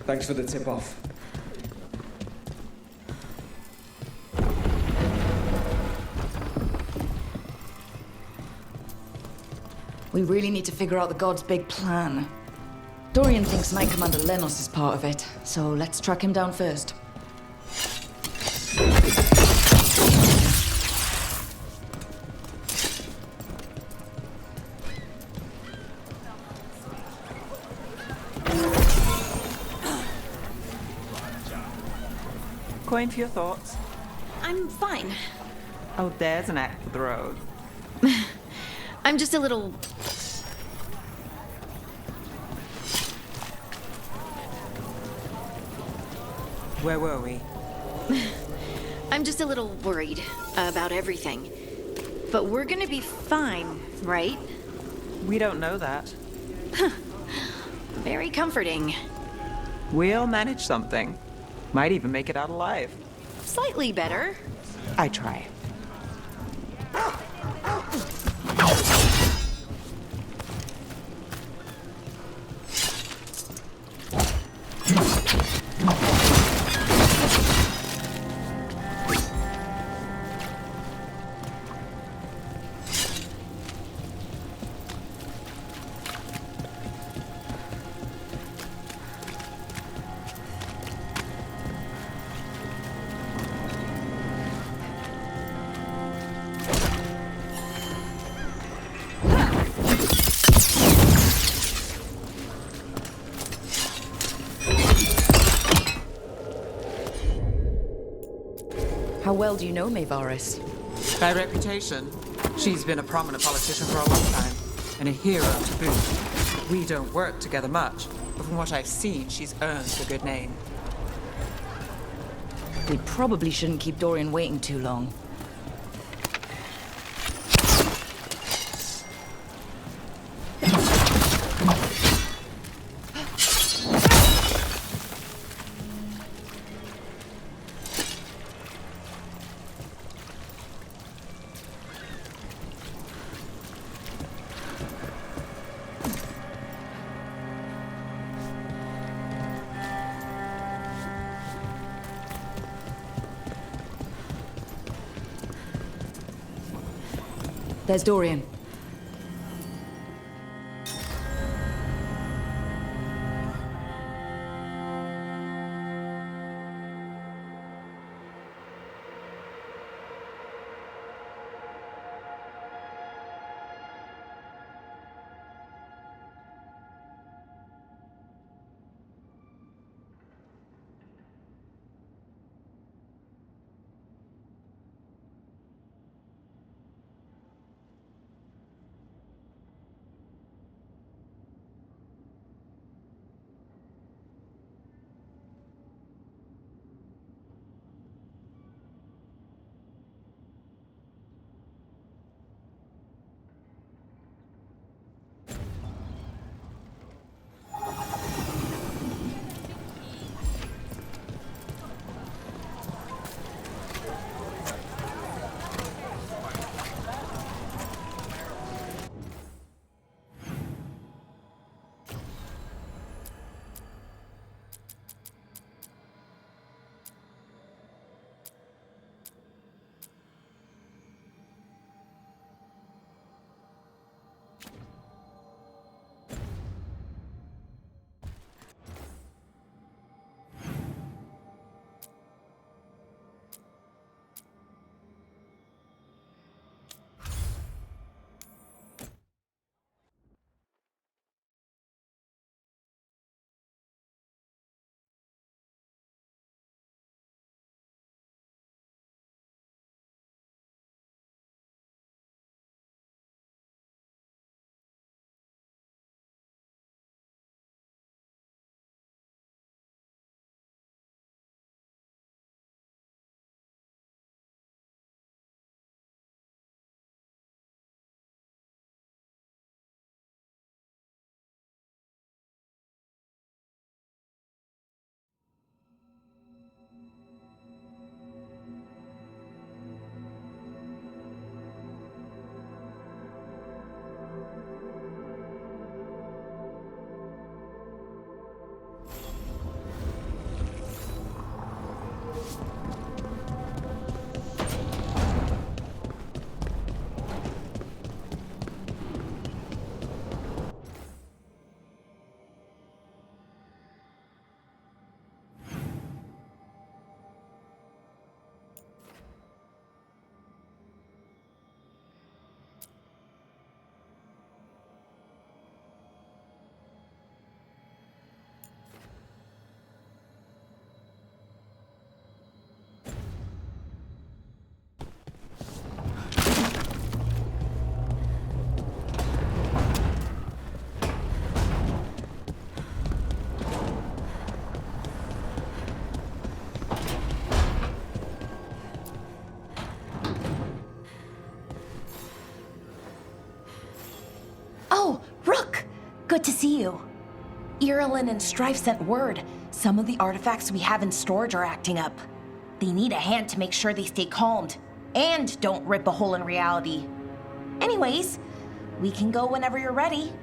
Thanks for the tip-off. We really need to figure out the god's big plan. Dorian thinks Knight Commander Lenos is part of it, so let's track him down first. Coin for your thoughts. I'm fine. Oh, there's an act for the road. I'm just a little... Where were we? I'm just a little worried about everything. But we're gonna be fine, right? We don't know that. Very comforting. We'll manage something. Might even make it out alive. Slightly better. I try. How well do you know Maevaris? By reputation, she's been a prominent politician for a long time, and a hero to boot. We don't work together much, but from what I've seen, she's earned a good name. We probably shouldn't keep Dorian waiting too long. There's Dorian. Good to see you. Irilyn and Strife sent word. Some of the artifacts we have in storage are acting up. They need a hand to make sure they stay calmed and don't rip a hole in reality. Anyways, we can go whenever you're ready.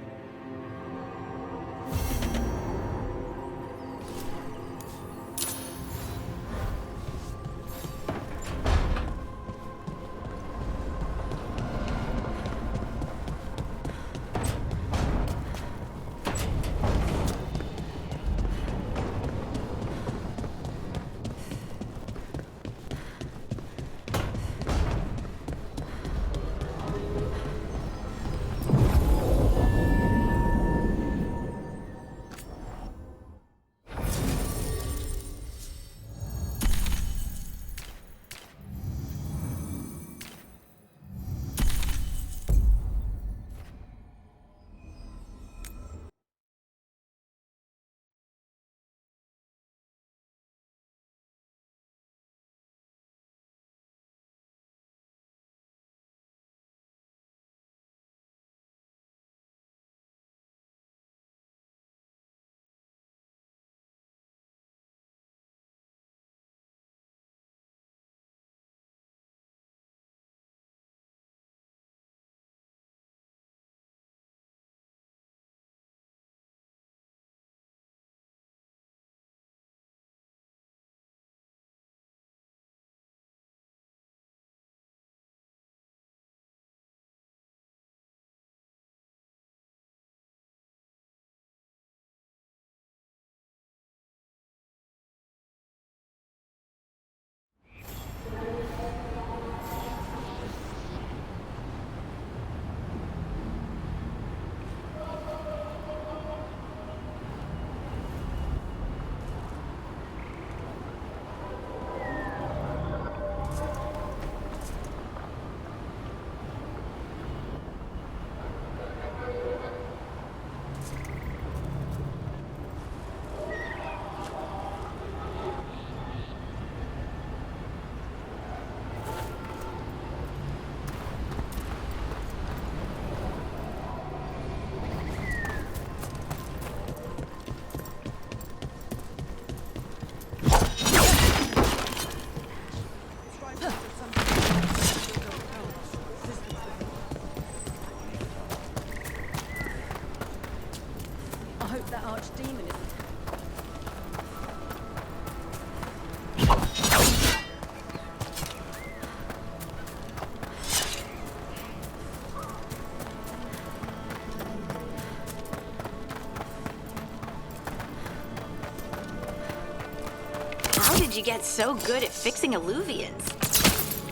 How did you get so good at fixing alluvians?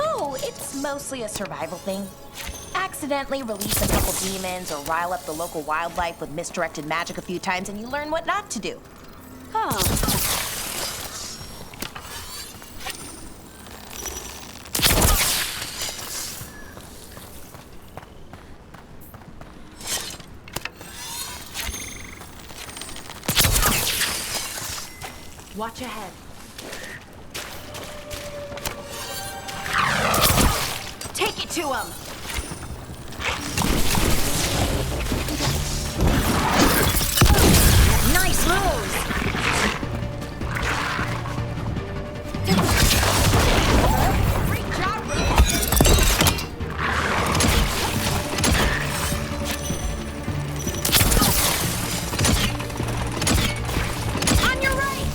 Oh, it's mostly a survival thing. Accidentally release a couple demons or rile up the local wildlife with misdirected magic a few times and you learn what not to do. Oh. Watch ahead. Take it to him! Nice moves! Great job, on your right!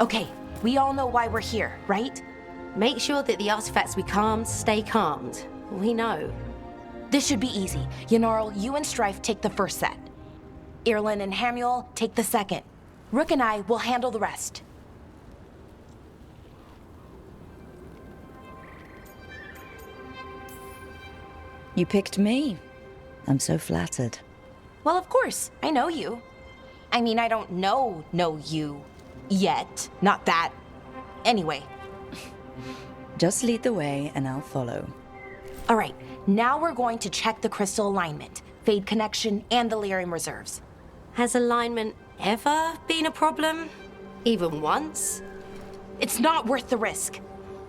Okay, we all know why we're here, right? Make sure that the artifacts we calmed stay calmed. We know. This should be easy. Yanarl, you and Strife take the first set. Irlin and Hamuel take the second. Rook and I will handle the rest. You picked me. I'm so flattered. Well, of course, I know you. I mean, I don't know you yet. Not that. Anyway. Just lead the way and I'll follow. All right, now we're going to check the crystal alignment, fade connection, and the lyrium reserves. Has alignment ever been a problem? Even once? It's not worth the risk.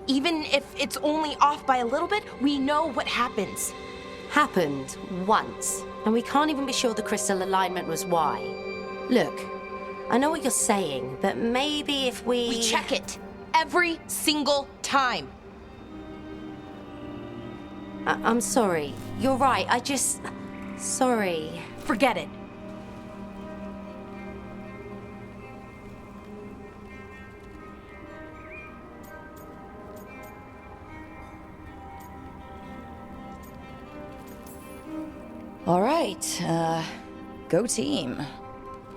Even if it's only off by a little bit, we know what happens. Happened once, and we can't even be sure the crystal alignment was why. Look, I know what you're saying, but maybe if We check it every single time. I'm sorry. You're right. Sorry. Forget it. All right, go team.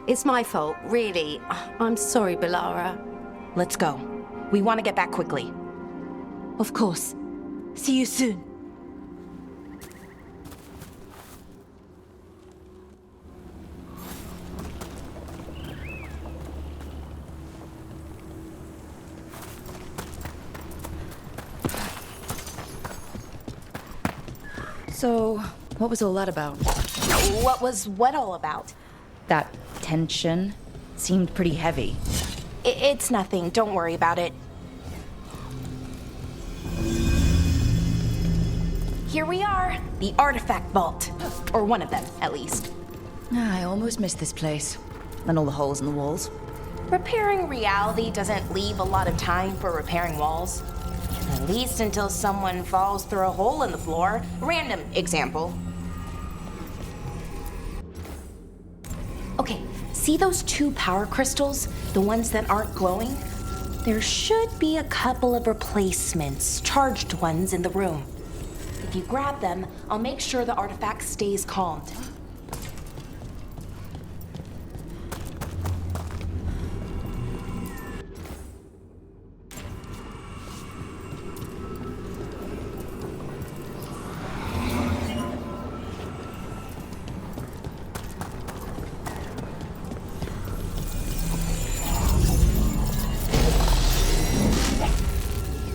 It's my fault, really. I'm sorry, Balara. Let's go. We want to get back quickly. Of course. See you soon. So, what was all that about? What was what all about? That tension seemed pretty heavy. It's nothing. Don't worry about it. Here we are. The artifact vault. Or one of them, at least. I almost missed this place. And all the holes in the walls. Repairing reality doesn't leave a lot of time for repairing walls. At least until someone falls through a hole in the floor. Random example. Okay, see those 2 power crystals? The ones that aren't glowing? There should be a couple of replacements, charged ones, in the room. If you grab them, I'll make sure the artifact stays calmed.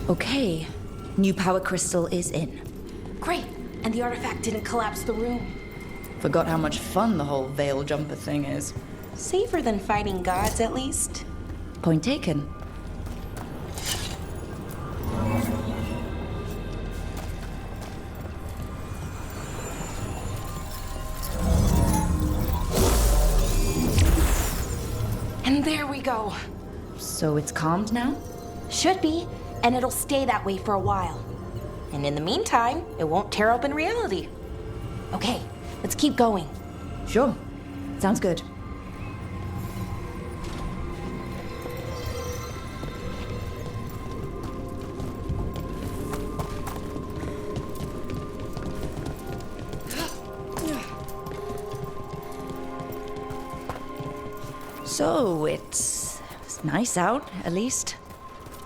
Okay, new power crystal is in. Great, and the artifact didn't collapse the room. Forgot how much fun the whole veil jumper thing is. Safer than fighting gods, at least. Point taken. And there we go. So it's calmed now? Should be, and it'll stay that way for a while. And in the meantime, it won't tear open reality. Okay, let's keep going. Sure. Sounds good. So, it's nice out, at least.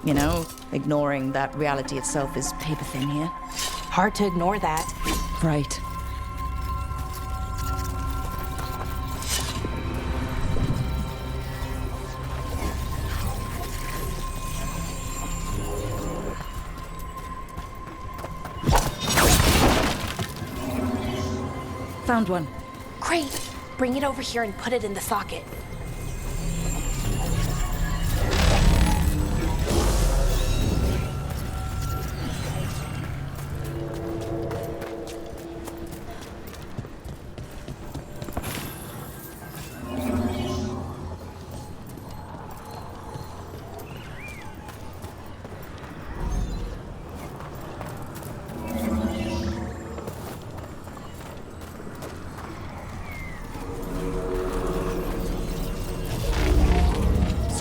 You know, ignoring that reality itself is paper thin here. Hard to ignore that. Right. Found one. Great. Bring it over here and put it in the socket.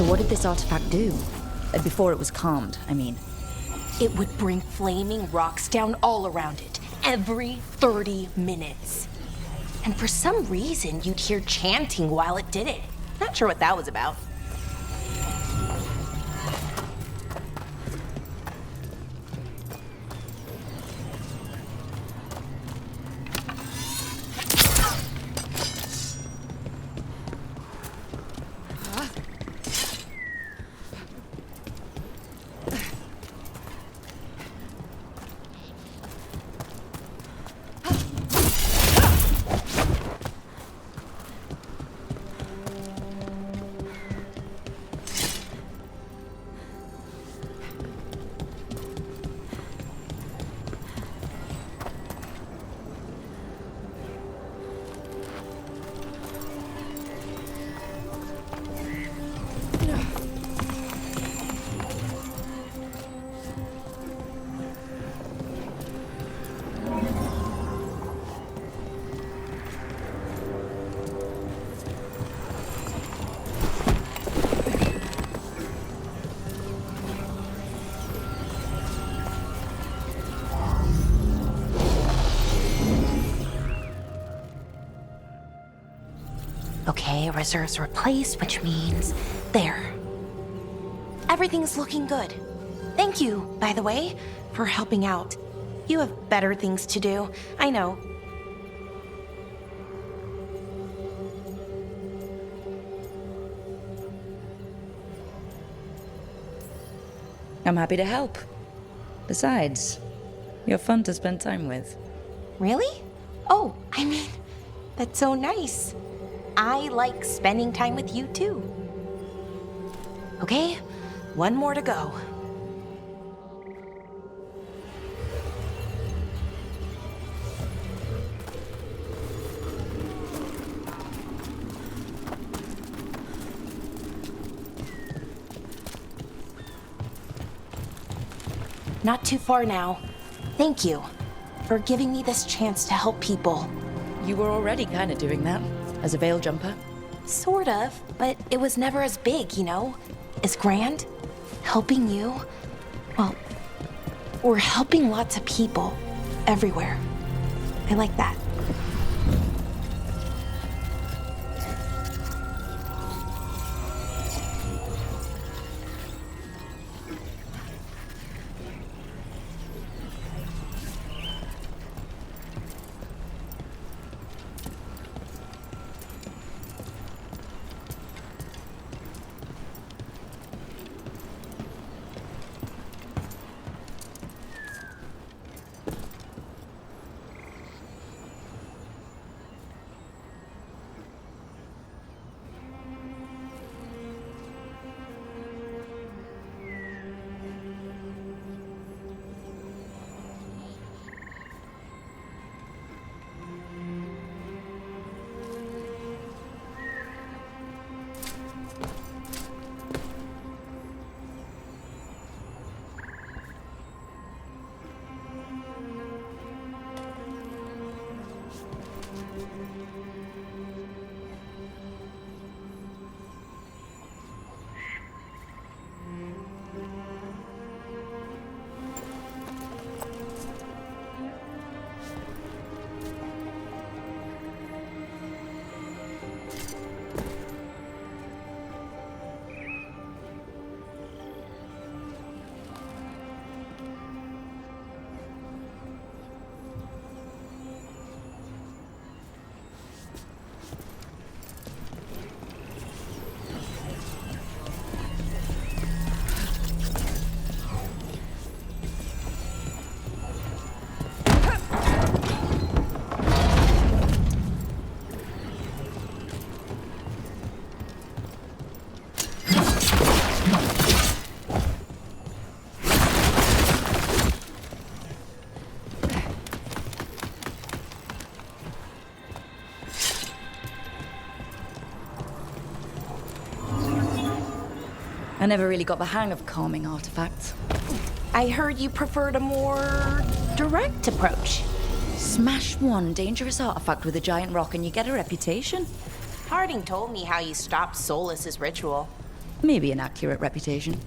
So what did this artifact do? Before it was calmed, I mean. It would bring flaming rocks down all around it, every 30 minutes. And for some reason, you'd hear chanting while it did it. Not sure what that was about. Okay, reserves replaced, which means there. Everything's looking good. Thank you, by the way, for helping out. You have better things to do, I know. I'm happy to help. Besides, you're fun to spend time with. Really? Oh, I mean, that's so nice. I like spending time with you too. Okay, one more to go. Not too far now. Thank you for giving me this chance to help people. You were already kind of doing that, as a veil jumper. Sort of, but it was never as big, you know? As grand. Helping you. Well, we're helping lots of people. Everywhere. I like that. I never really got the hang of calming artifacts. I heard you preferred a more direct approach. Smash one dangerous artifact with a giant rock and you get a reputation. Harding told me how you stopped Solus's ritual. maybe an accurate reputation.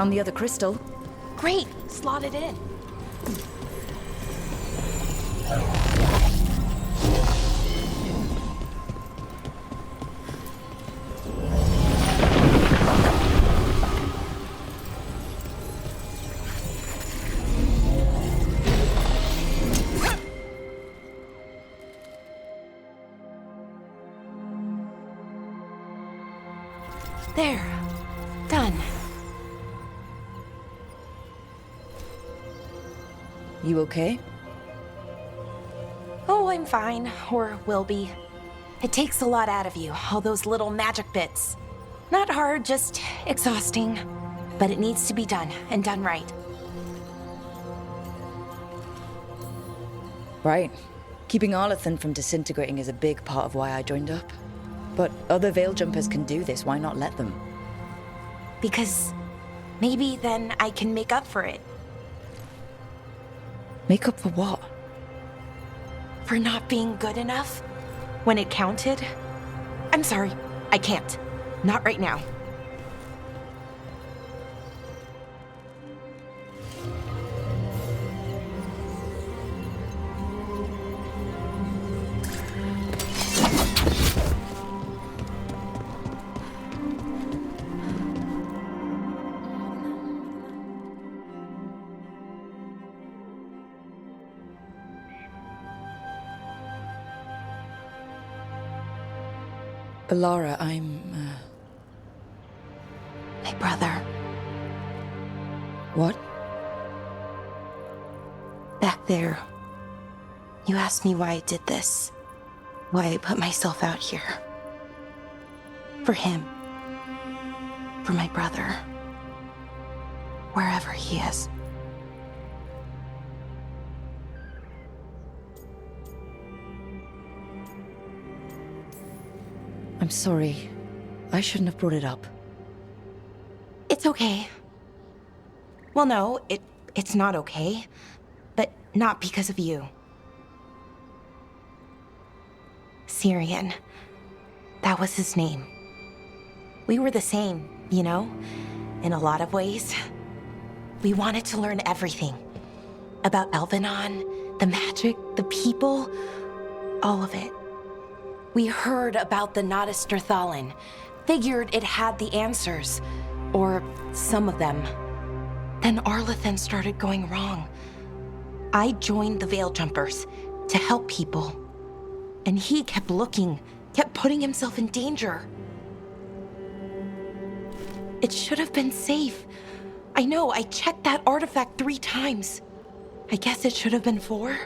found the other crystal. Great, slot it in. There. Done. You okay? Oh, I'm fine. Or will be. It takes a lot out of you, all those little magic bits. Not hard, just exhausting. But it needs to be done, and done right. Right. Keeping Arlathan from disintegrating is a big part of why I joined up. But other Veil Jumpers can do this, why not let them? Because maybe then I can make up for it. Make up for what? For not being good enough when it counted. I'm sorry, I can't. Not right now. Alara, I'm, My brother, What? back there. You asked me why I did this. Why I put myself out here. For him. For my brother. Wherever he is. I'm sorry. I shouldn't have brought it up. It's okay. Well, no, it's not okay. But not because of you. Syrian. That was his name. We were the same, you know? In a lot of ways. We wanted to learn everything. About Elvenon, the magic, the people, all of it. We heard about the Notisterthalin, figured it had the answers, or some of them. Then Arlathan started going wrong. I joined the Veil Jumpers to help people. And he kept looking, kept putting himself in danger. It should have been safe. I know, I checked that artifact 3 times. I guess it should have been 4.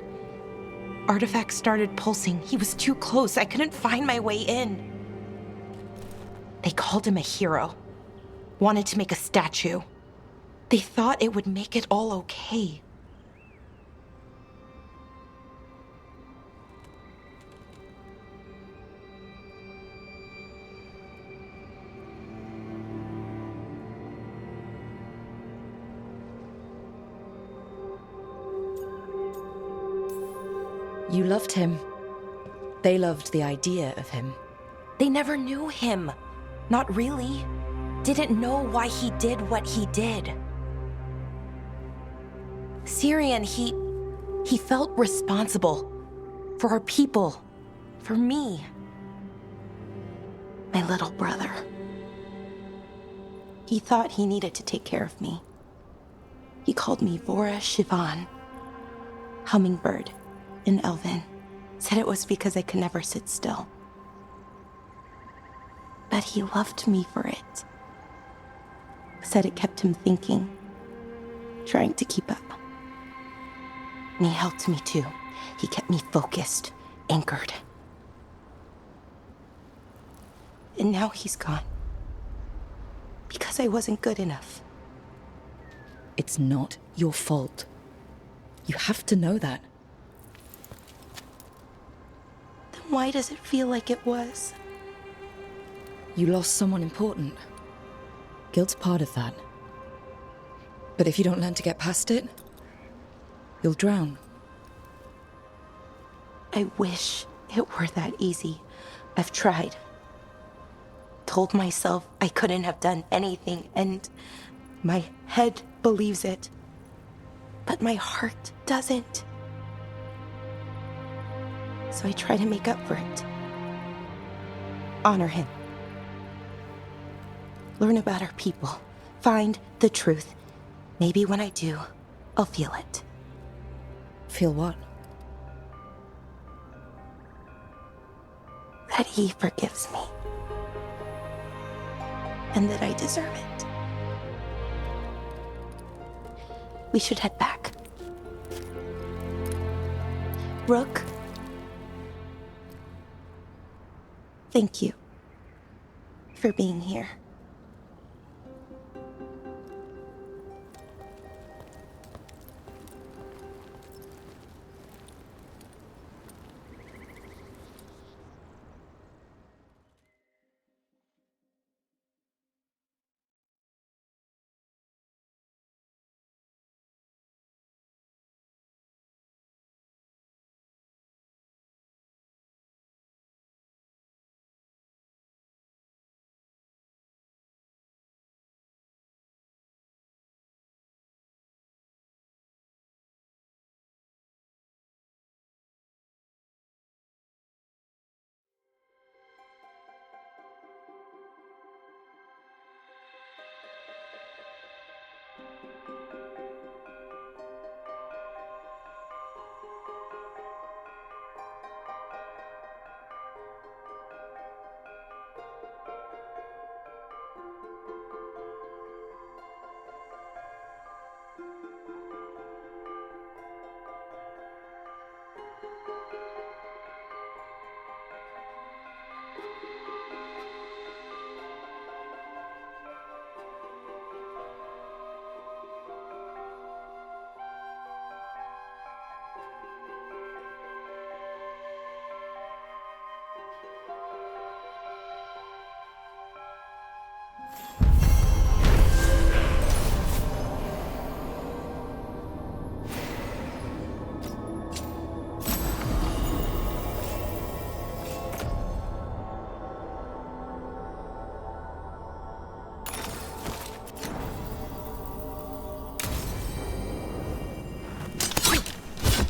Artifact started pulsing. He was too close. I couldn't find my way in. They called him a hero. Wanted to make a statue. They thought it would make it all okay. You loved him. They loved the idea of him. They never knew him. Not really. Didn't know why he did what he did. Syrian, he felt responsible. For our people. For me. My little brother. He thought he needed to take care of me. He called me Vora Shivan. Hummingbird. In Elven. Said it was because I could never sit still. But he loved me for it. Said it kept him thinking. Trying to keep up. And he helped me too. He kept me focused, anchored. And now he's gone. Because I wasn't good enough. It's not your fault. You have to know that. Why does it feel like it was? You lost someone important. Guilt's part of that. But if you don't learn to get past it, you'll drown. I wish it were that easy. I've tried. Told myself I couldn't have done anything, and My head believes it, but my heart doesn't. So I try to make up for it. Honor him. Learn about our people. Find the truth. Maybe when I do, I'll feel it. Feel what? That he forgives me. And that I deserve it. We should head back. Rook. Thank you for being here.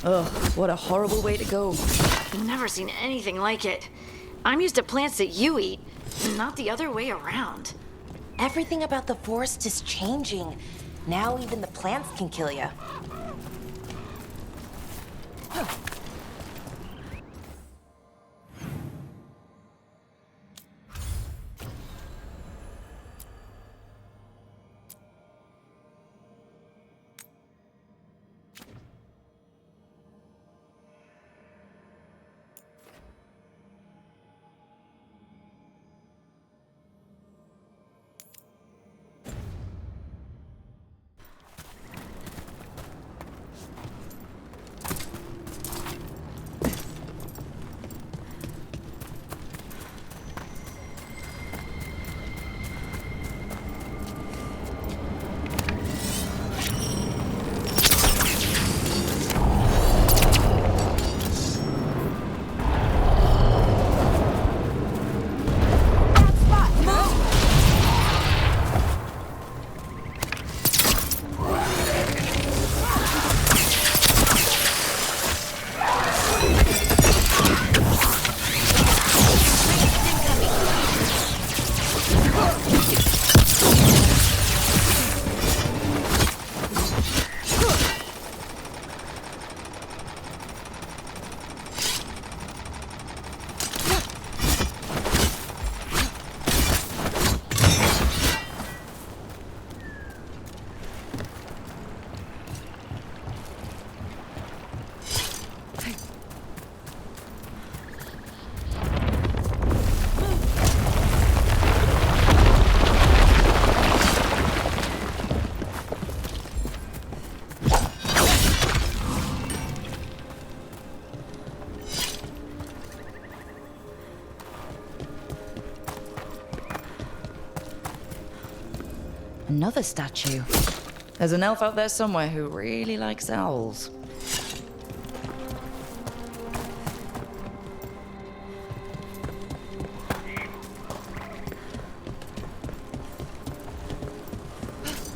Ugh, what a horrible way to go. I've never seen anything like it. I'm used to plants that you eat, not the other way around. Everything about the forest is changing. Now even the plants can kill you. Another statue. There's an elf out there somewhere who really likes owls.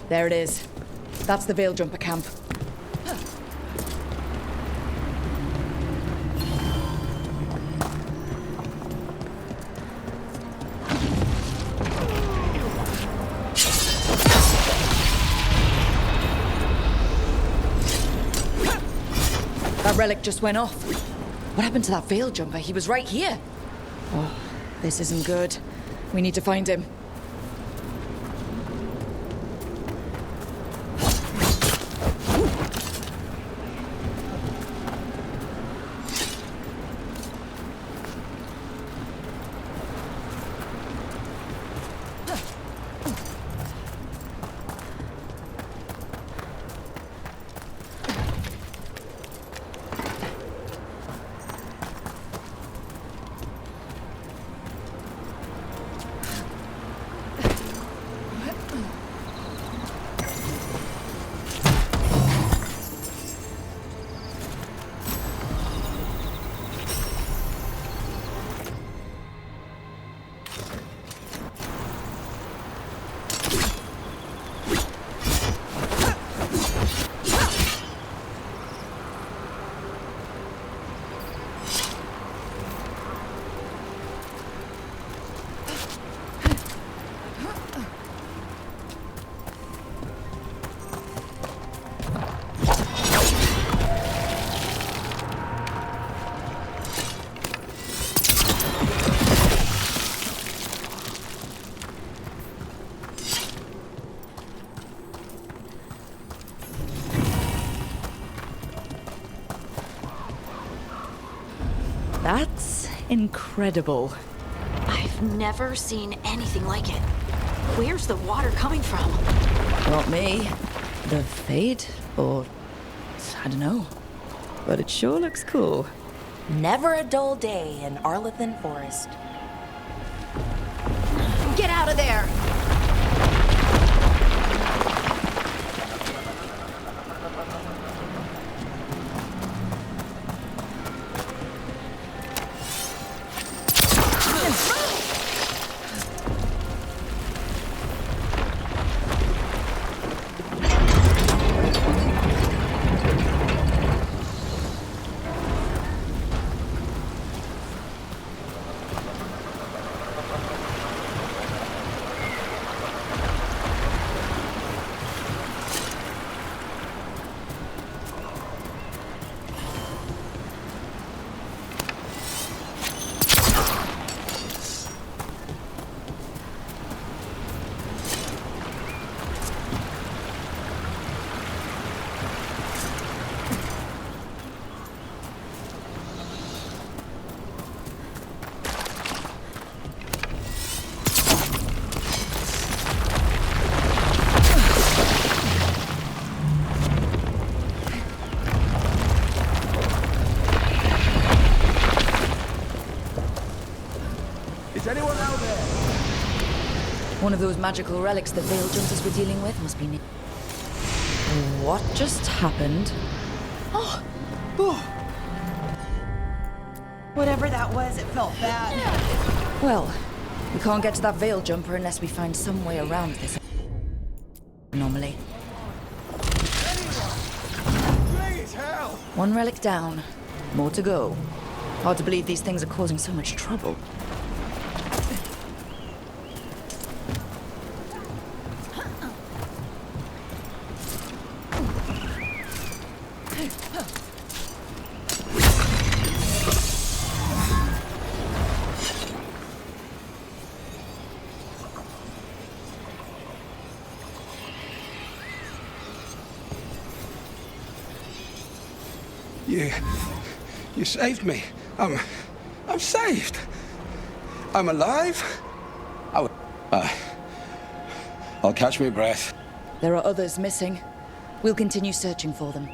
There it is. That's the Veil Jumper camp. That relic just went off. What happened to that Veil Jumper? He was right here. Oh, this isn't good. We need to find him. That's incredible. I've never seen anything like it. Where's the water coming from? Not me. The fate? Or... I don't know. But it sure looks cool. Never a dull day in Arlethan Forest. Get out of there! One of those magical relics the Veil Jumpers were dealing with must be near. What just happened? Whatever that was, it felt bad. Well, we can't get to that Veil Jumper unless we find some way around this anomaly. Please help! One relic down. More to go. Hard to believe these things are causing so much trouble. You saved me. I'm saved. I'm alive. I'll catch my breath. There are others missing. We'll continue searching for them.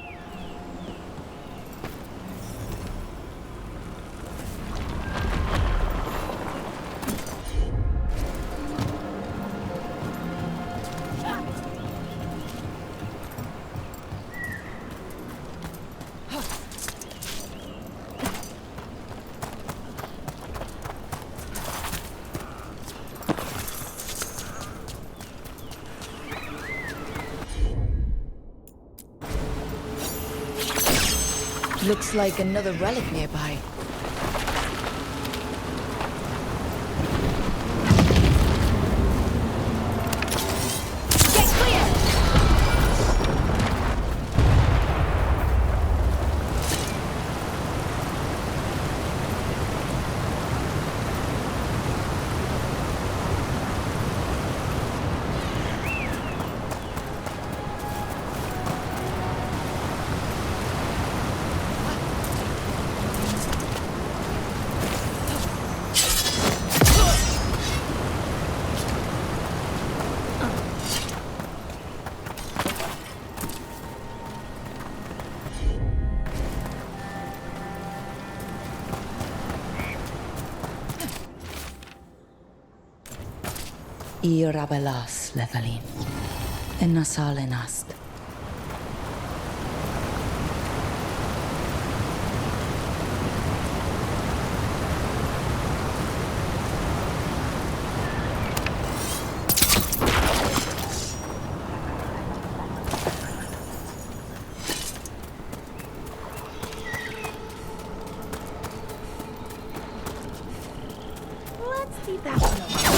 Looks like another relic nearby. Get clear! Irabelas levelin. Ennasalenast. Let's leave that one alone.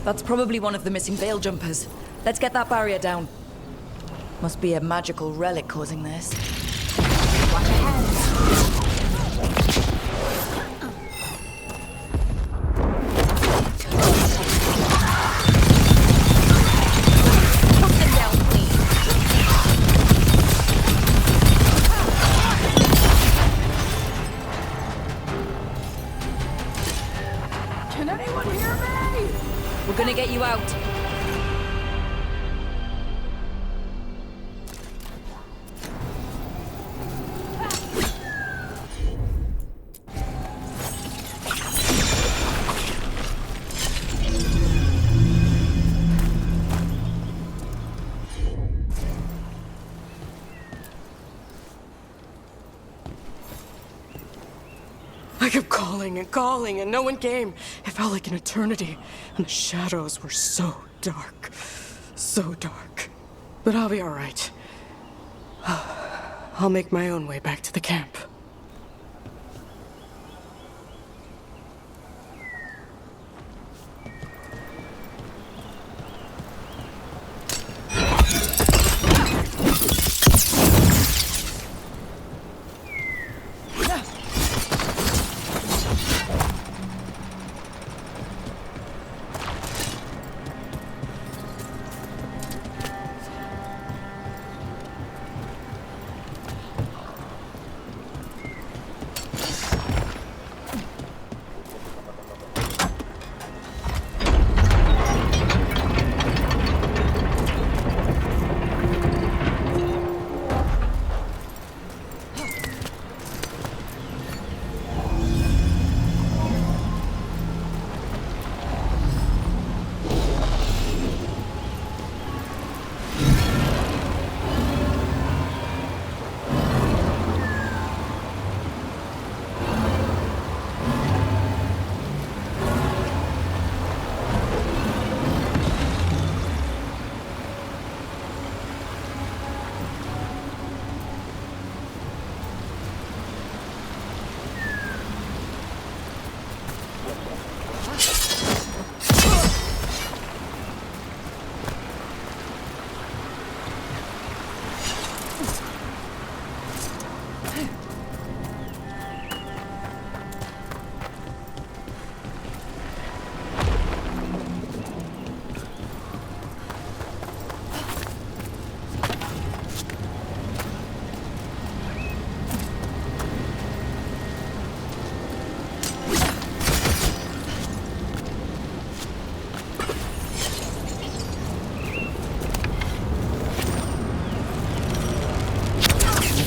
That's probably one of the missing veil jumpers. Let's get that barrier down. Must be a magical relic causing this. Watch ahead. Took them down clean. Can anyone hear me? We're gonna get you out. I kept calling, and no one came. It felt like an eternity, and the shadows were so dark. So dark. But I'll be all right. I'll make my own way back to the camp.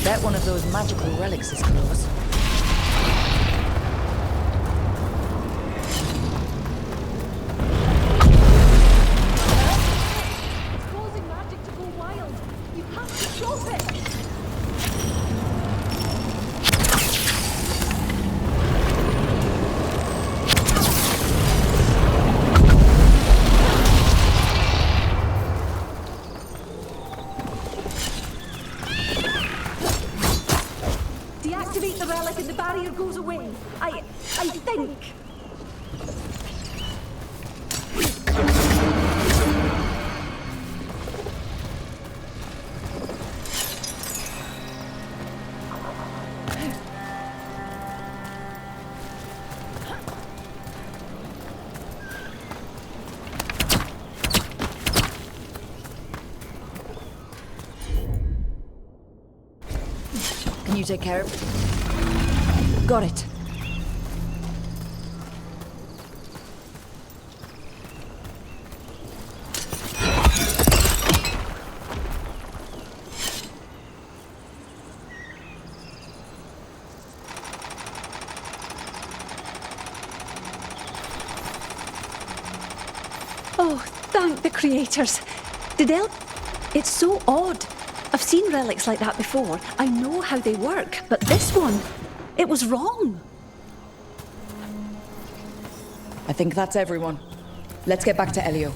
Bet one of those magical relics is close. It's causing magic to go wild. You have to stop it. Deactivate the relic and the barrier goes away. I think. Can you take care of it? Got it. Oh, thank the creators. It's so odd. I've seen relics like that before. I know how they work, but this one, it was wrong. I think that's everyone. Let's get back to Elio.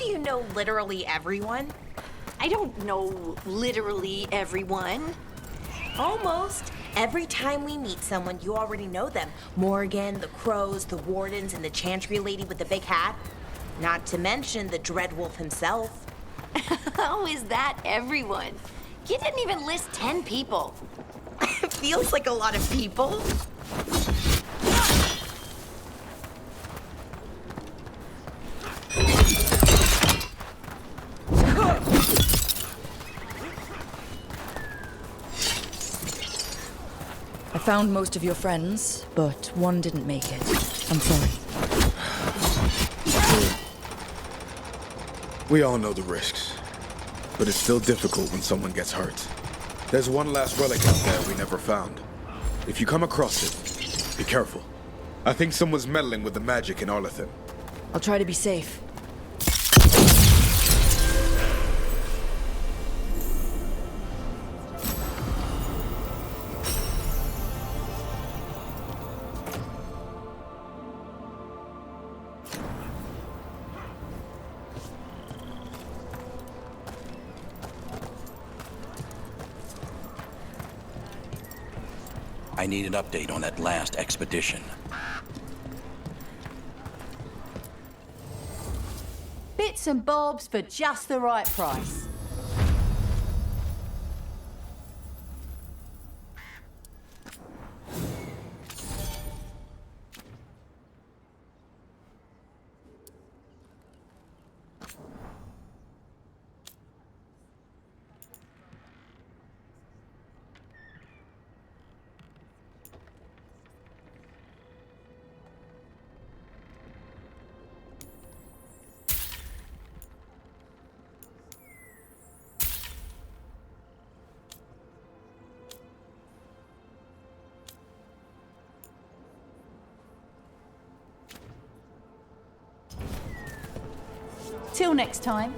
You know literally everyone? I don't know literally everyone. Almost. Every time we meet someone, you already know them. Morgan, the crows, the wardens, and the chantry lady with the big hat. Not to mention the Dreadwolf himself. How is that everyone? You didn't even list 10 people. It feels like a lot of people. I found most of your friends, but one didn't make it. I'm sorry. We all know the risks, but it's still difficult when someone gets hurt. There's one last relic out there we never found. If you come across it, be careful. I think someone's meddling with the magic in Arlathan. I'll try to be safe. I need an update on that last expedition. Bits and bobs for just the right price. Till next time.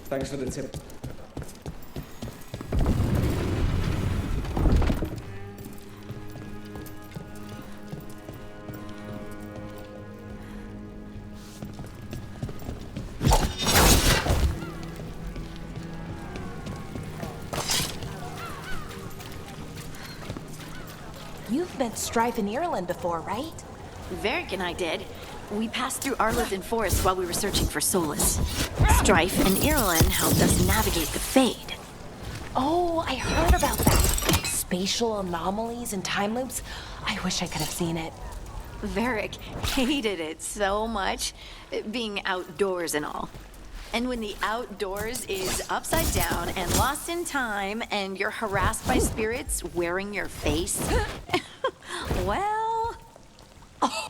Thanks for the tip. You've met Strife in Ireland before, right? Varric and I did. We passed through Arlithan Forest while we were searching for Solace. Strife and Ireland helped us navigate the Fade. Oh, I heard about that. Spatial anomalies and time loops. I wish I could have seen it. Varric hated it so much, being outdoors and all. And when the outdoors is upside down and lost in time and you're harassed by spirits wearing your face, well... Oh.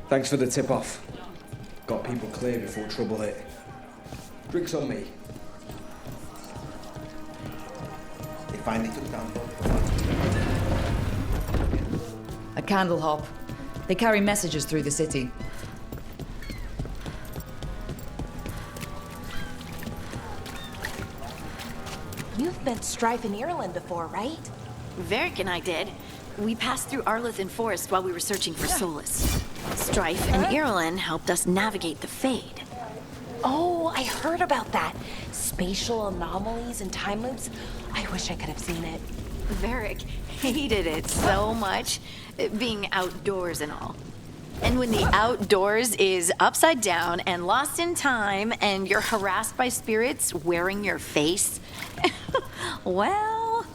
Thanks for the tip-off. Got people clear before trouble hit. Drinks on me. They finally took down both. A candle hop. They carry messages through the city. You've met Strife in Ireland before, right? Varric and I did. We passed through Arlithan Forest while we were searching for Solace. Strife and Ireland helped us navigate the Fade. Oh, I heard about that. Spatial anomalies and time loops. I wish I could have seen it. Varric hated it so much, being outdoors and all. And when the outdoors is upside down and lost in time and you're harassed by spirits wearing your face, well...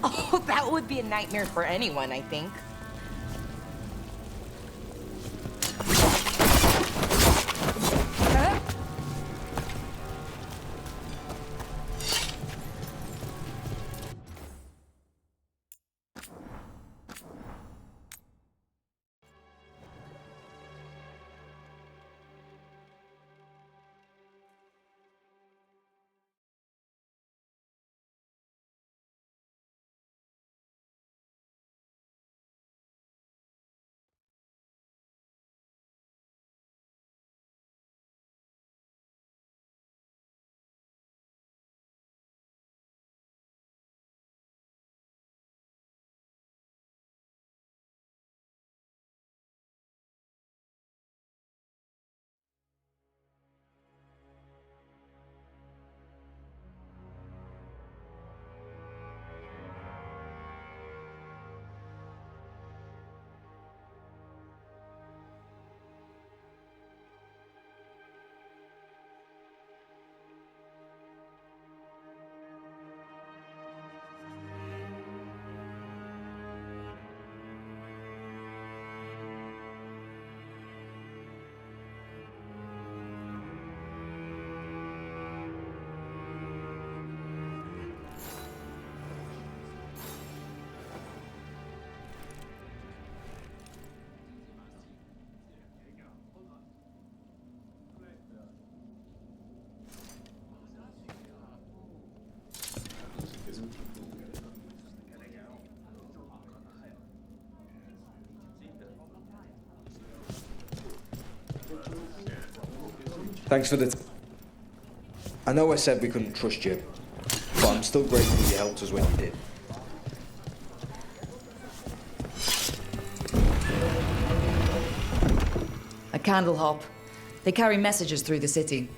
Oh, that would be a nightmare for anyone, I think. Thanks for the... I know I said we couldn't trust you, but I'm still grateful you helped us when you did. A candle hop. They carry messages through the city.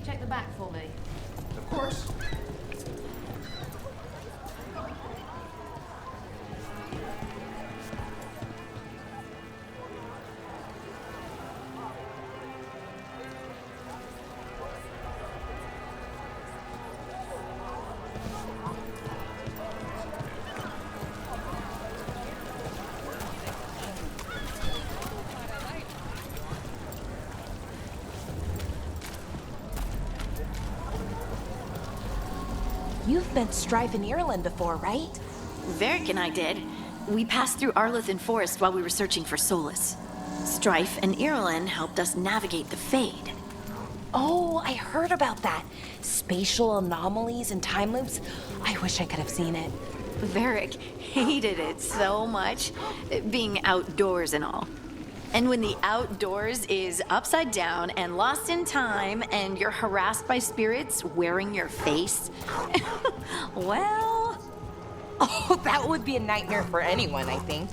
Check the back for me. Of course. You've been Strife in Ireland before, right? Varric and I did. We passed through Arlithan Forest while we were searching for Solus. Strife and Ireland helped us navigate the Fade. Oh, I heard about that. Spatial anomalies and time loops. I wish I could have seen it. Varric hated it so much, being outdoors and all. And when the outdoors is upside down and lost in time and you're harassed by spirits wearing your face, well... Oh, that would be a nightmare for anyone, I think.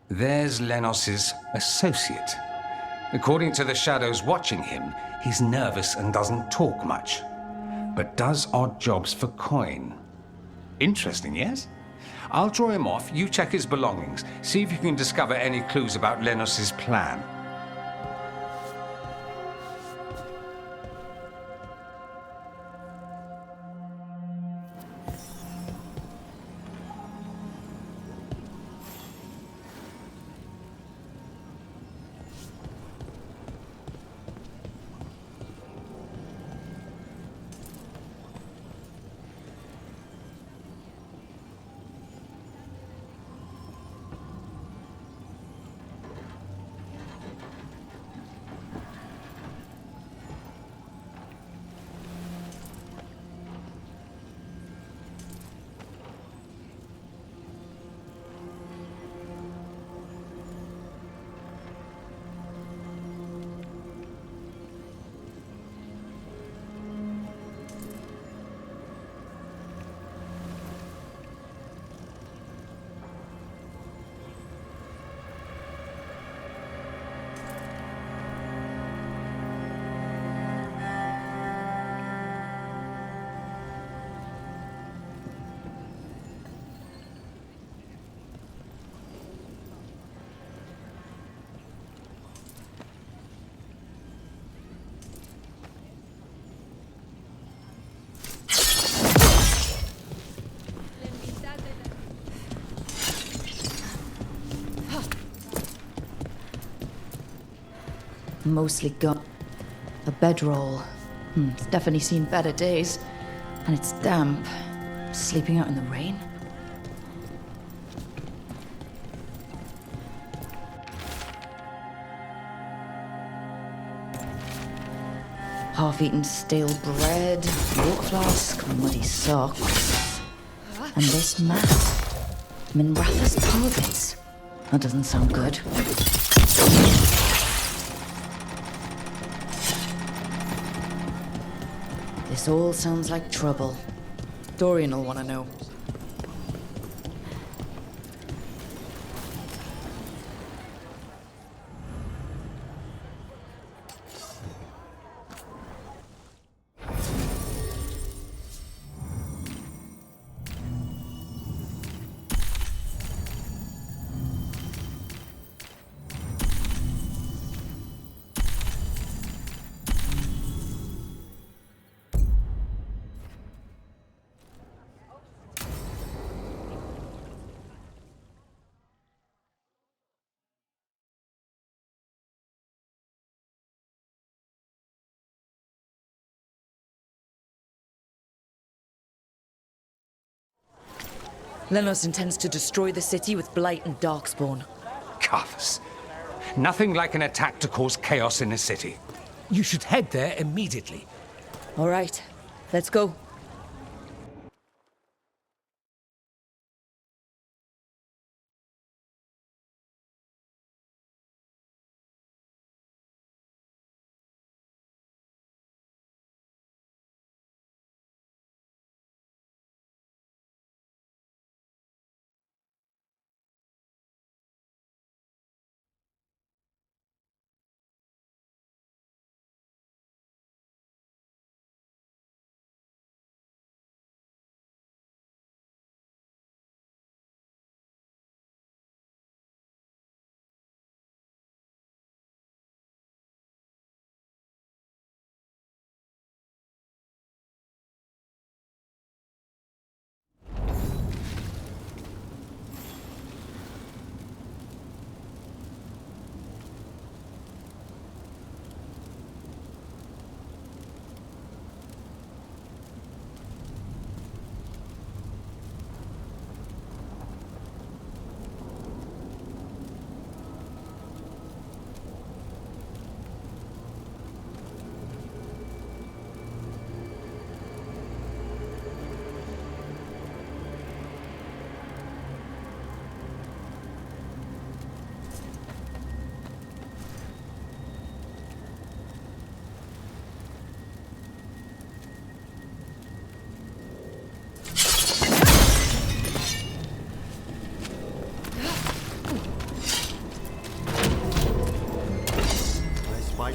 There's Lenos's associate. According to the shadows watching him, he's nervous and doesn't talk much, but does odd jobs for coin. Interesting, yes? I'll draw him off, you check his belongings, see if you can discover any clues about Lenos's plan. Mostly gone. A bedroll. It's definitely seen better days. And it's damp. Sleeping out in the rain. Half-eaten stale bread, water flask, muddy socks. And this map. Minratha's targets. That doesn't sound good. This all sounds like trouble. Dorian will want to know. Lenos intends to destroy the city with Blight and Darkspawn. Carthus. Nothing like an attack to cause chaos in a city. You should head there immediately. All right, let's go.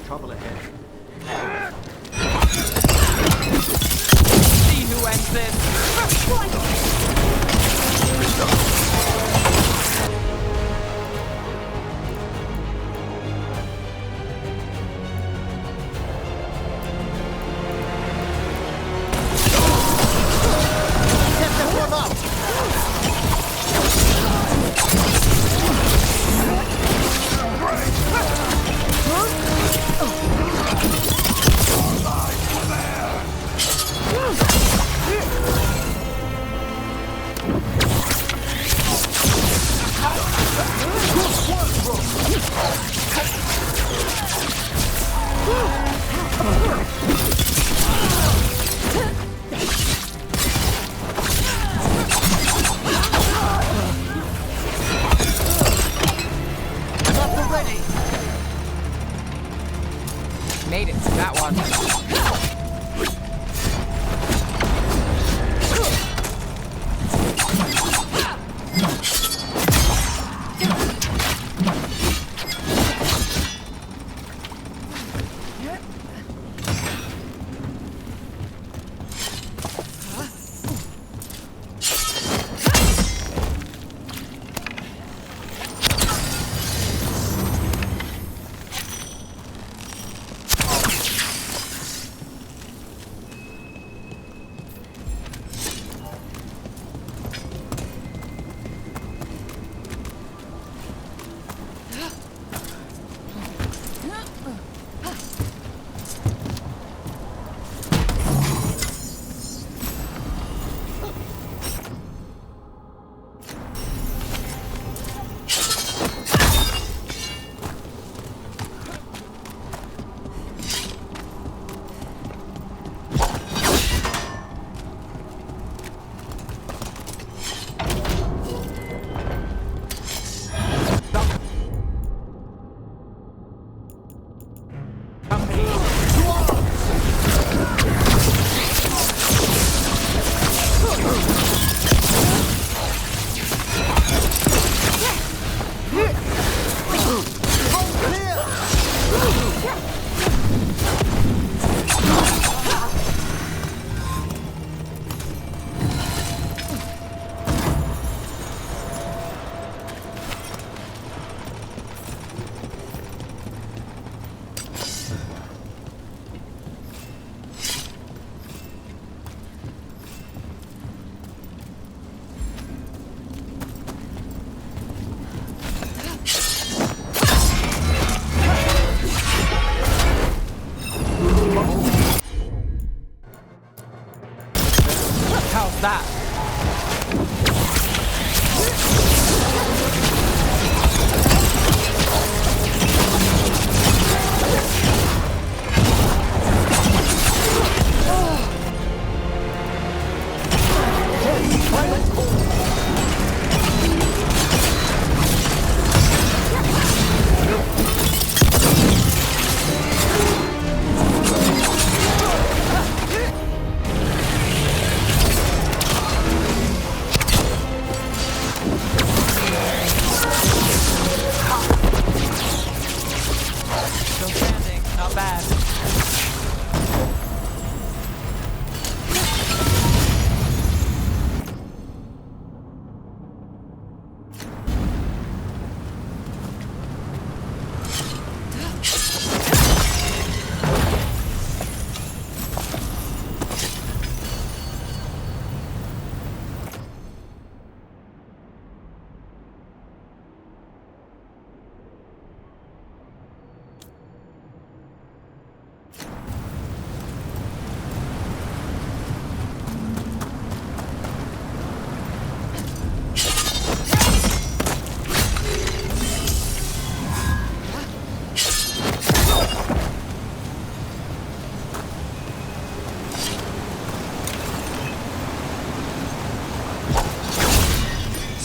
Trouble ahead. See who ends this. Made it to that one.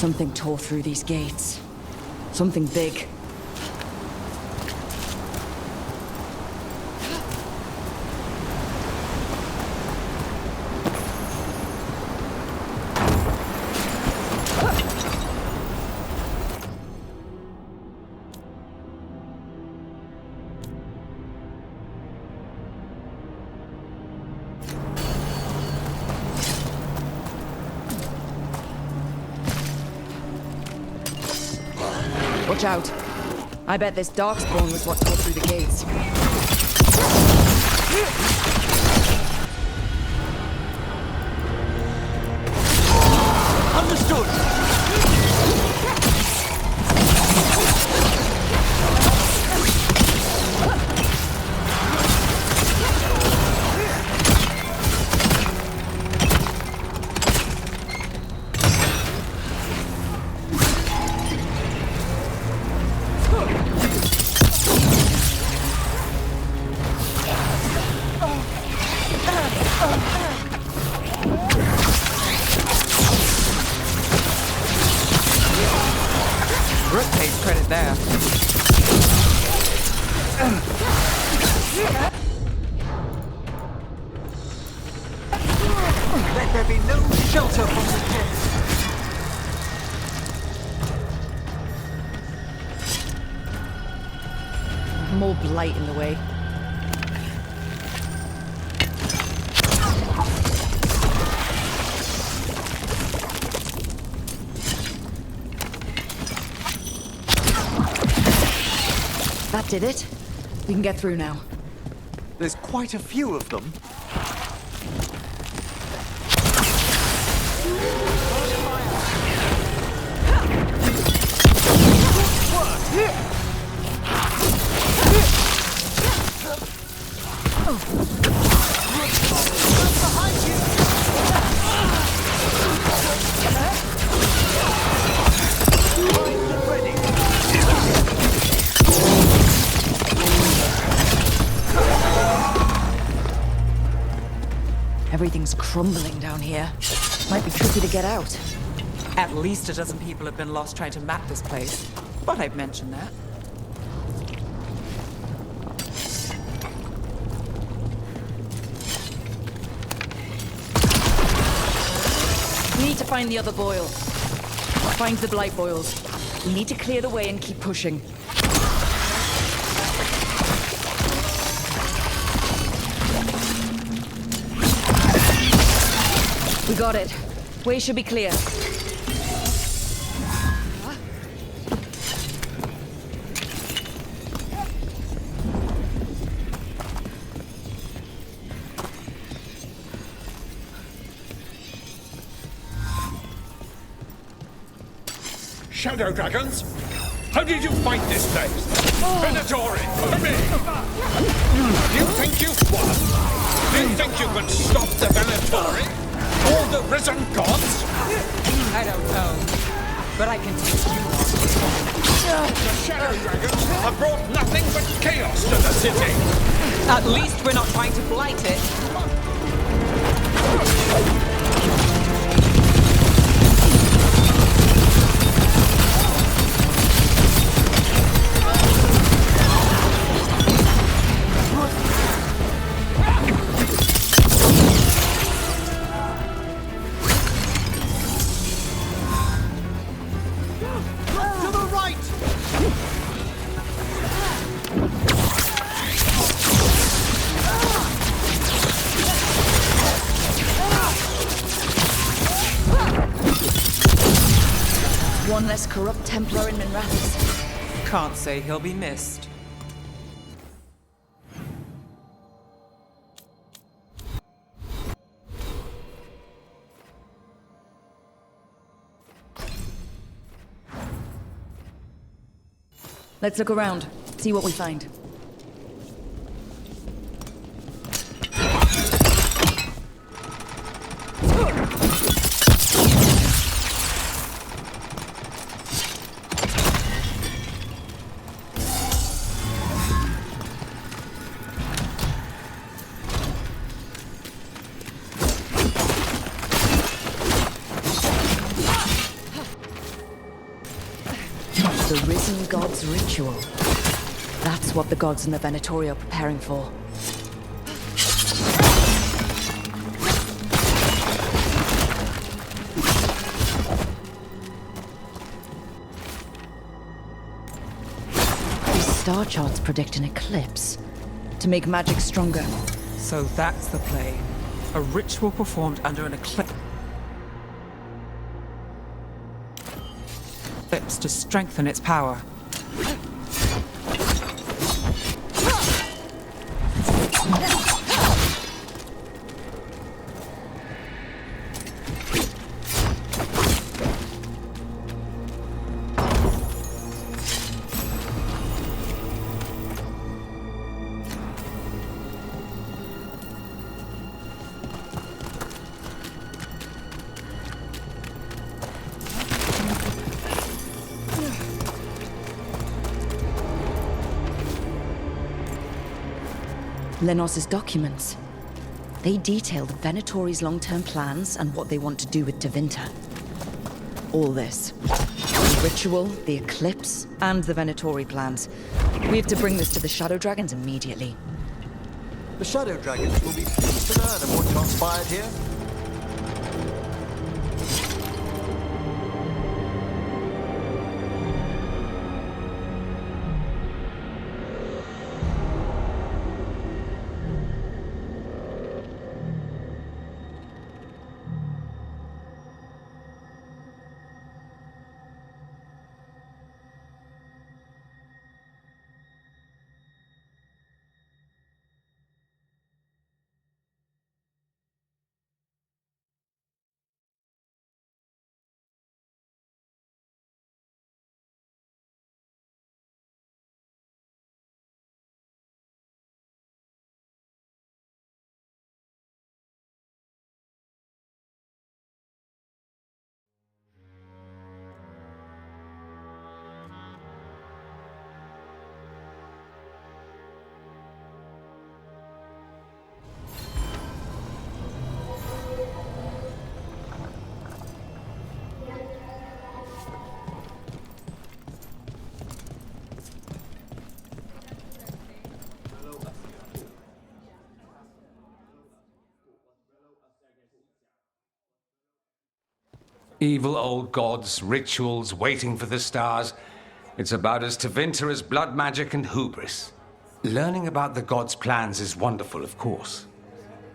Something tore through these gates. Something big. Watch out. I bet this darkspawn was what tore through the gates. Understood! Brooke takes credit there. Let there be no shelter from the dead. More blight in the way. That did it. We can get through now. There's quite a few of them. Everything's crumbling down here. Might be tricky to get out. At least a dozen people have been lost trying to map this place. But I'd mention that. We need to find the other boil. Find the blight boils. We need to clear the way and keep pushing. We got it. Way should be clear. Shadow dragons? How did you find this place? Venatori, for me! Do you think you've won? Do you think you can stop the Venatori? All the risen gods? I don't know, but I can teach you. The Shadow Dragons have brought nothing but chaos to the city! At least we're not trying to blight it. One less corrupt Templar in Minrathous. Can't say he'll be missed. Let's look around, see what we find. risen god's ritual. That's what the gods in the Venatori are preparing for. These star charts predict an eclipse to make magic stronger. So that's the play. A ritual performed under an eclipse to strengthen its power. Lenos's documents. They detail the Venatori's long-term plans and what they want to do with Tevinter. All this. The ritual, the eclipse, and the Venatori plans. We have to bring this to the Shadow Dragons immediately. The Shadow Dragons will be pleased to learn of what transpired here. Evil old gods, rituals, waiting for the stars. It's about as Tevinter as blood magic and hubris. Learning about the gods' plans is wonderful, of course.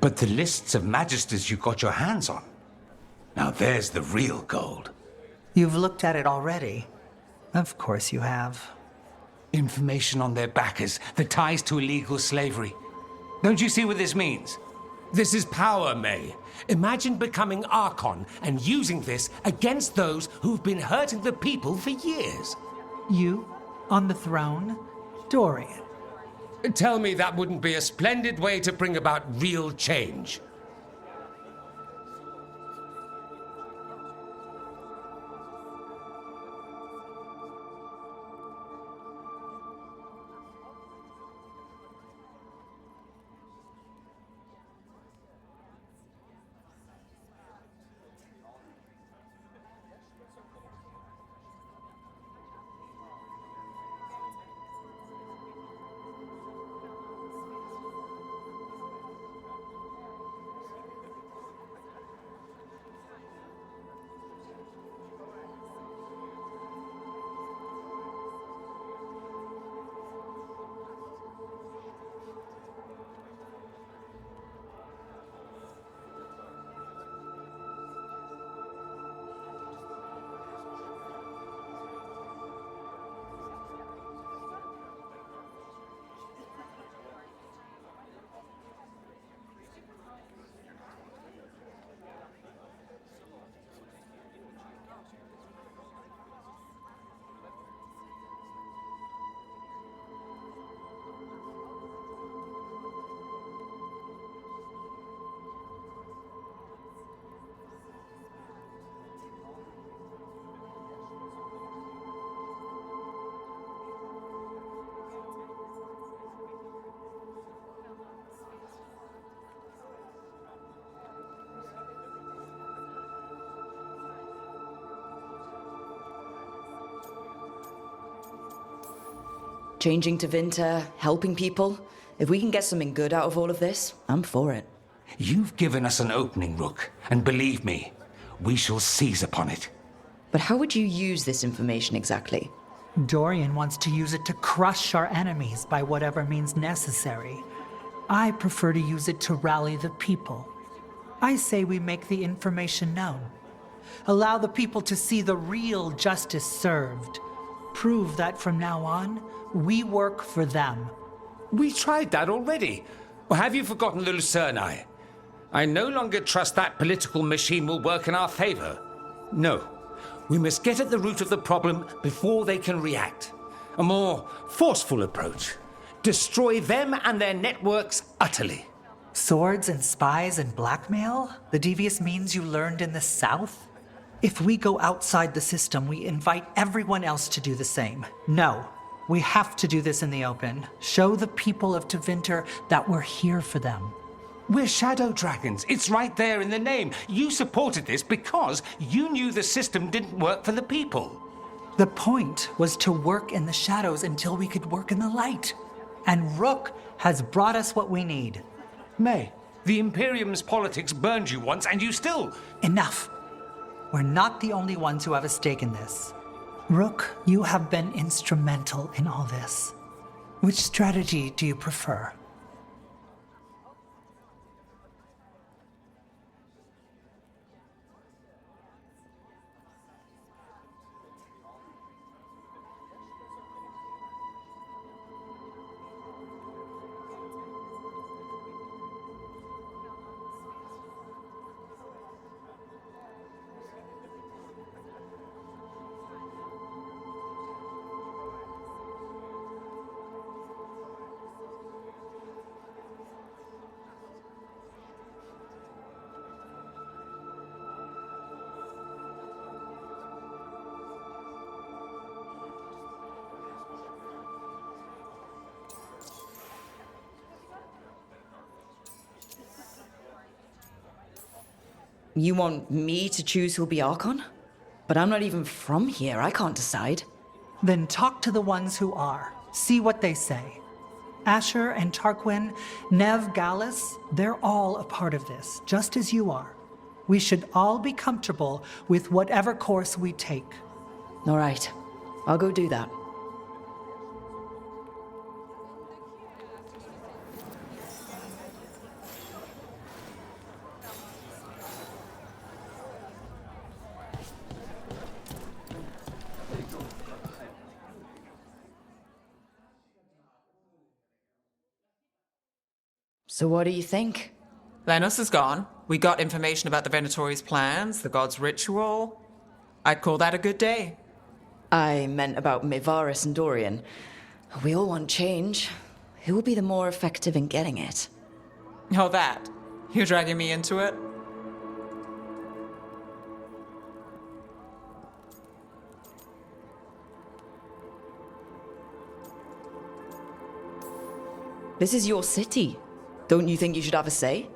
But the lists of magisters you got your hands on, now there's the real gold. You've looked at it already. Of course you have. Information on their backers, the ties to illegal slavery. Don't you see what this means? This is power, May. Imagine becoming Archon and using this against those who've been hurting the people for years. You? On the throne? Dorian. Tell me that wouldn't be a splendid way to bring about real change. changing Tevinter, helping people. If we can get something good out of all of this, I'm for it. You've given us an opening, Rook, and believe me, we shall seize upon it. But how would you use this information exactly? Dorian wants to use it to crush our enemies by whatever means necessary. I prefer to use it to rally the people. I say we make the information known. Allow the people to see the real justice served. Prove that from now on, we work for them. We tried that already. Or have you forgotten the Lucerni? I no longer trust that political machine will work in our favor. No. We must get at the root of the problem before they can react. A more forceful approach. Destroy them and their networks utterly. Swords and spies and blackmail? The devious means you learned in the South? If we go outside the system, we invite everyone else to do the same. No, we have to do this in the open. Show the people of Tevinter that we're here for them. We're shadow dragons. It's right there in the name. You supported this because you knew the system didn't work for the people. The point was to work in the shadows until we could work in the light. And Rook has brought us what we need. May, the Imperium's politics burned you once and you still... Enough. We're not the only ones who have a stake in this. Rook, you have been instrumental in all this. Which strategy do you prefer? You want me to choose who'll be Archon? But I'm not even from here. I can't decide. Then talk to the ones who are. See what they say. Asher and Tarquin, Nev, Gallus, they're all a part of this, just as you are. We should all be comfortable with whatever course we take. All right. I'll go do that. So what do you think? Lenos is gone. We got information about the Venatori's plans, the god's ritual. I'd call that a good day. I meant about Mevaris and Dorian. We all want change. Who will be the more effective in getting it? Oh, that. You're dragging me into it? This is your city. Don't you think you should have a say?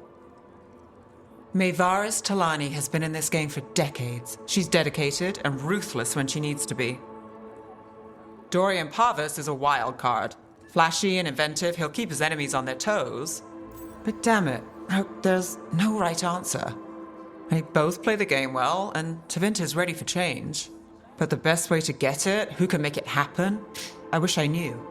Mevaris Talani has been in this game for decades. She's dedicated and ruthless when she needs to be. Dorian Parvis is a wild card. Flashy and inventive, he'll keep his enemies on their toes. But damn it, there's no right answer. They both play the game well, and Tevinter's ready for change. But the best way to get it, who can make it happen, I wish I knew.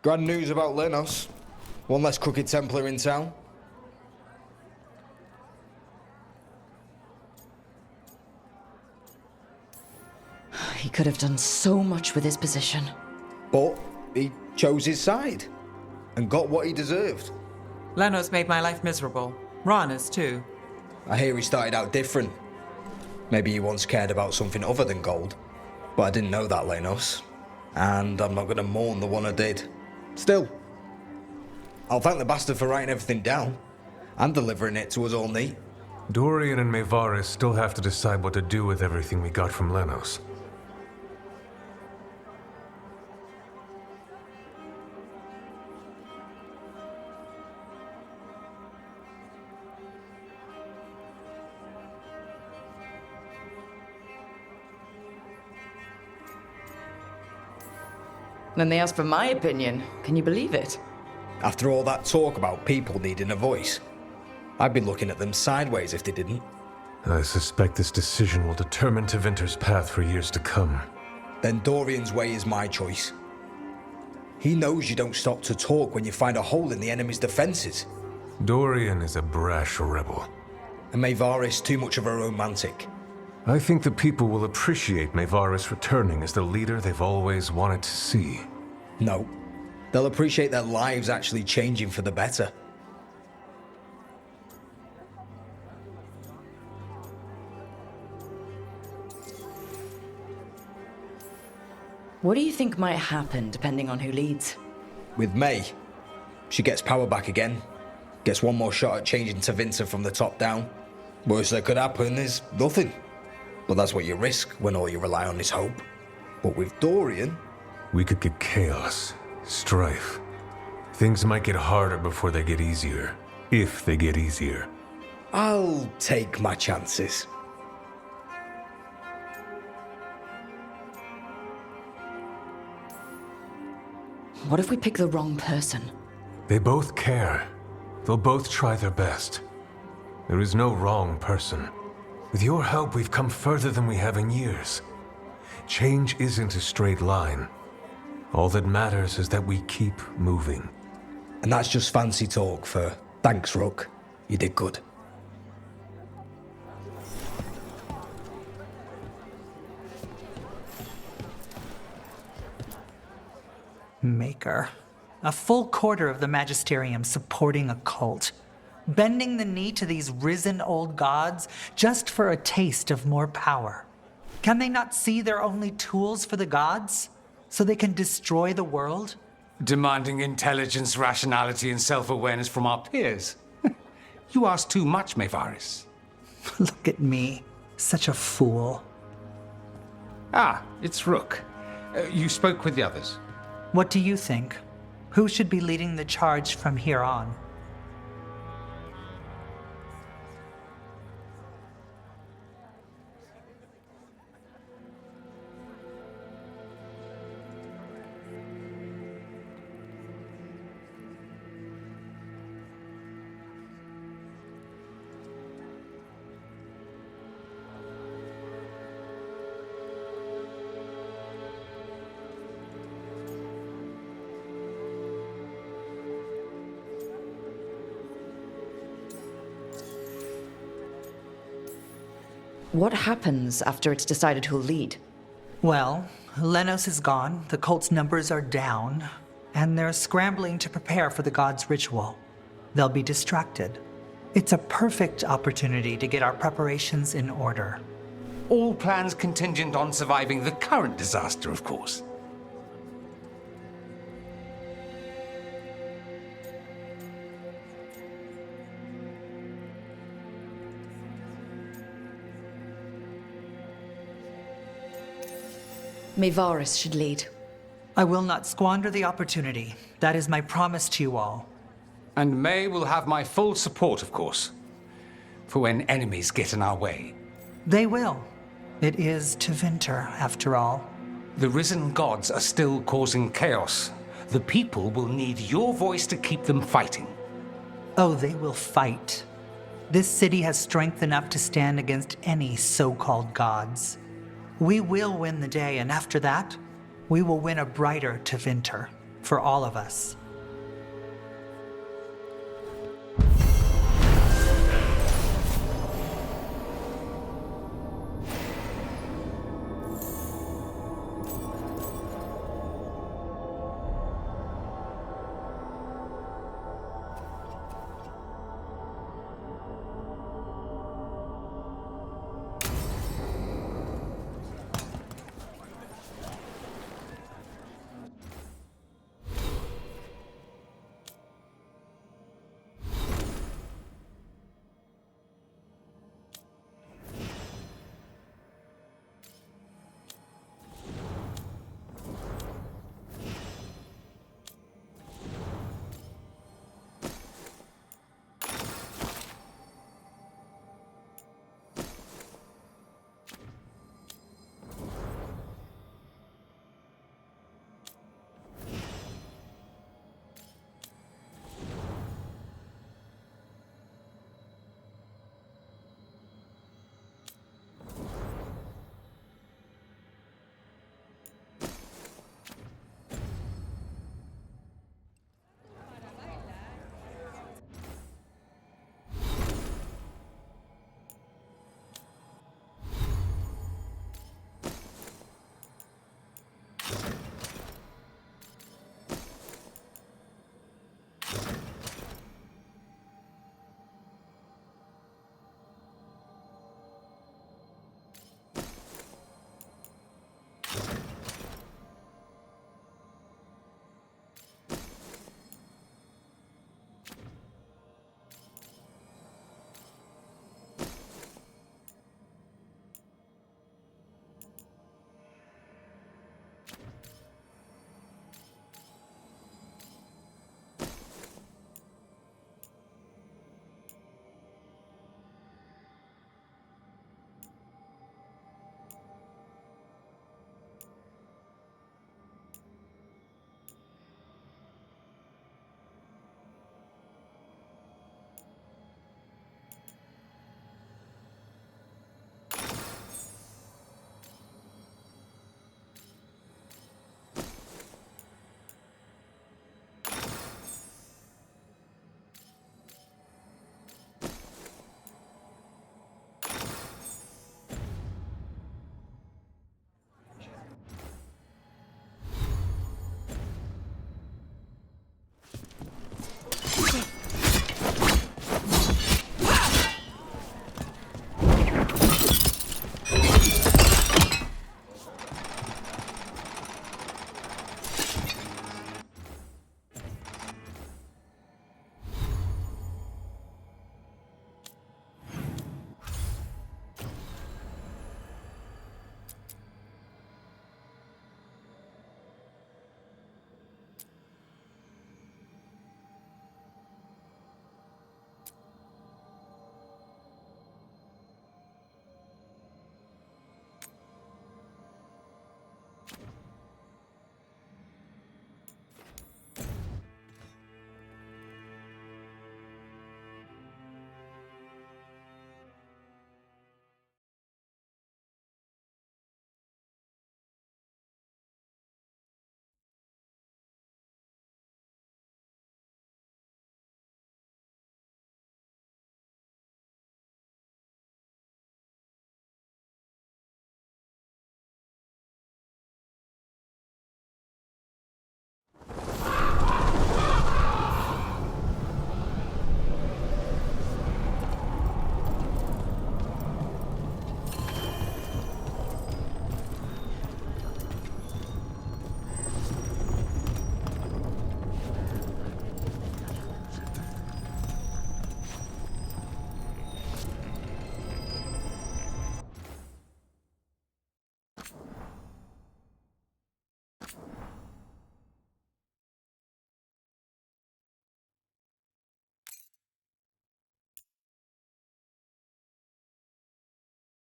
Grand news about Lenos. One less crooked Templar in town. He could have done so much with his position. But he chose his side and got what he deserved. Lenos made my life miserable. Rana's too. I hear he started out different. Maybe he once cared about something other than gold. But I didn't know that, Lenos. And I'm not going to mourn the one I did. Still, I'll thank the bastard for writing everything down and delivering it to us all neat. Dorian and Mevaris still have to decide what to do with everything we got from Lenos. Then they asked for my opinion. Can you believe it? After all that talk about people needing a voice, I'd be looking at them sideways if they didn't. I suspect this decision will determine Tevinter's path for years to come. Then Dorian's way is my choice. He knows you don't stop to talk when you find a hole in the enemy's defenses. Dorian is a brash rebel. And Maevaris too much of a romantic. I think the people will appreciate Maevaris returning as the leader they've always wanted to see. No. They'll appreciate their lives actually changing for the better. What do you think might happen depending on who leads? With May, she gets power back again. Gets one more shot at changing Tevinter from the top down. Worst that could happen is nothing. But that's what you risk when all you rely on is hope. But with Dorian... We could get chaos, strife. Things might get harder before they get easier. If they get easier. I'll take my chances. What if we pick the wrong person? They both care. They'll both try their best. There is no wrong person. With your help, we've come further than we have in years. Change isn't a straight line. All that matters is that we keep moving. And that's just fancy talk for thanks, Rook. You did good. Maker. A full quarter of the Magisterium supporting a cult. Bending the knee to these risen old gods just for a taste of more power. Can they not see they're only tools for the gods? So they can destroy the world? Demanding intelligence, rationality, and self-awareness from our peers. You ask too much, Maevaris. Look at me. Such a fool. Ah, it's Rook. You spoke with the others. What do you think? Who should be leading the charge from here on? What happens after it's decided who'll lead? Well, Lenos is gone, the cult's numbers are down, and they're scrambling to prepare for the god's ritual. They'll be distracted. It's a perfect opportunity to get our preparations in order. All plans contingent on surviving the current disaster, of course. Maevaris should lead. I will not squander the opportunity. That is my promise to you all. And May will have my full support, of course. For when enemies get in our way. They will. It is Tevinter, after all. The risen gods are still causing chaos. The people will need your voice to keep them fighting. Oh, they will fight. This city has strength enough to stand against any so-called gods. We will win the day, and after that, we will win a brighter Tevinter for all of us.